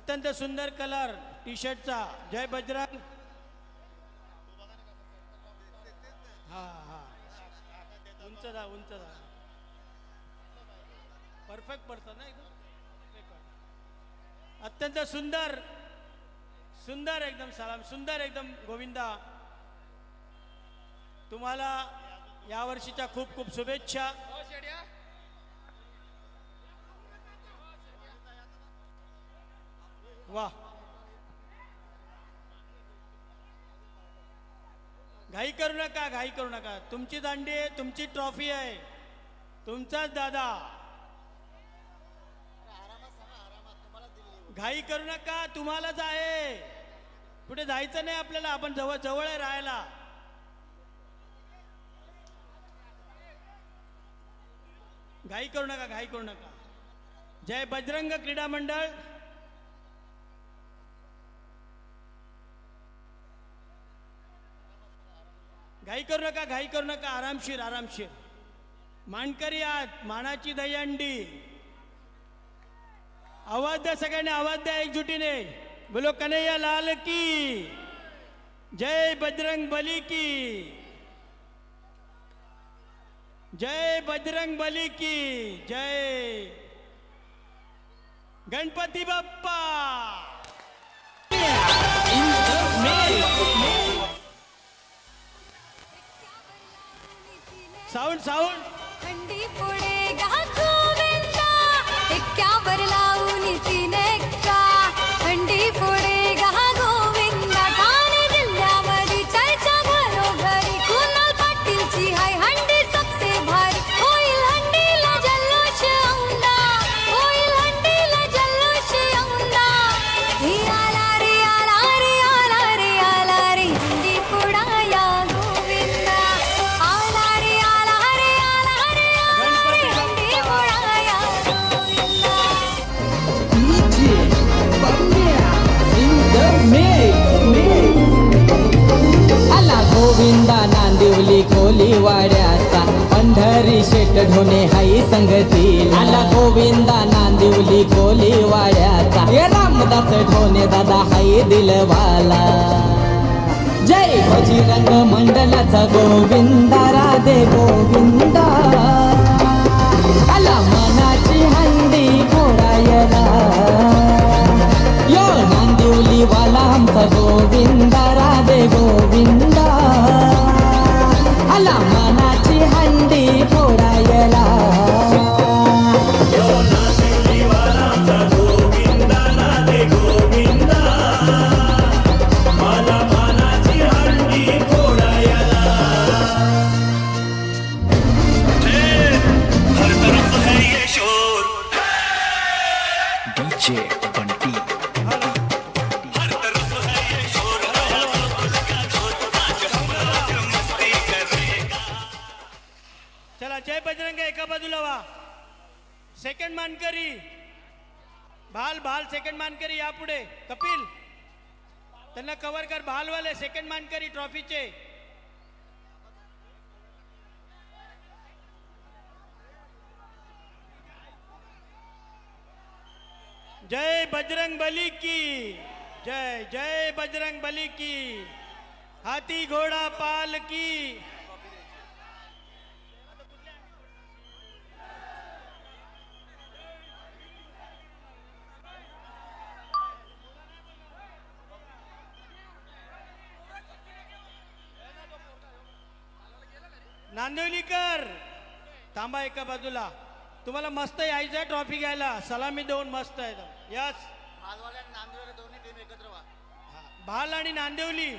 अत्यंत सुंदर colour T शर्टचा जय बजरंग। हा हा उंच दा परफेक्ट पडतं ना एकदम। अत्यंत सुंदर सुंदर एकदम सलाम सुंदर एकदम गोविंदा, तुम्हाला या वर्षीच्या खूप खूप शुभेच्छा। वाह घाई करू नका, घाई करू नका, तुमची दांडी आहे, तुमची ट्रॉफी आहे, तुमचाच दादा, घाई करू नका, तुम्हालाच आहे, कुठे जायचं नाही आपल्याला, आपण जवळ जवळ आहे राहायला। घाई करू नका, घाई करू नका। जय बजरंग क्रीडा मंडळ। घाई करू नका, घाई करू नका, आरामशीर आरामशीर। मानकरी आत मानाची दहीहंडी, आवाज द्या सगळ्यांनी, आवाज द्या एकजुटीने। बोलो कन्हैया लाल की जय, बजरंग बली की जय, बजरंग बली की जय, गणपती बाप्पा। साऊंड साऊंड थंडी पुढे गा गोविंदा, एक्क्यावर लावून तिने का, थंडी पुढे गा गोविंदा, ठाणे जिल्ह्यामध्ये चर्चा घरोघरी, कुणाल पाटीलची हाय हंडी सबसे भारी, होईल हंडीला जल्लोष औंधा, होईल हंडीला जल्लोष औंधा, ही आला रे आला रे आला रे आला रे हंडी पुढा या गोविंदा, आला रे आला रे आला रे आला रे हंडी पुढा या गोविंदा। आला गोविंदा नांदिवली खोली वाड्याचा, पंढरी शेट ढोणे हाई संगती, आला गोविंदा नांदिवली खोली वाड्याचा, हे रामदास ढोणे दादा हाई दिलवाला। जय बजरंग मंडलाचा गोविंदा, राधे गोविंदा, आला मनाची हंडी फोडायला, यो नांदिवली वाला आमचा गोविंदा, राधे गोविंदा, आला मनाची हंडी फोडायला। चला जय बजरंग एका बाजूला वा, सेकंड मानकरी भाल भाल, सेकंड मानकरी या पुढे, कपिल त्यांना कव्हर कर, भालवाले सेकंड मानकरी ट्रॉफीचे। जय बजरंग बली की जय, जय बजरंग बली की, हाथी घोड़ा पाल की। नांदिवलीकर थांबा एका बाजूला, तुम्हाला मस्त यायचं ट्रॉफी घ्यायला, सलामी देऊन मस्त आहे। यस भाल आणि नांदिवली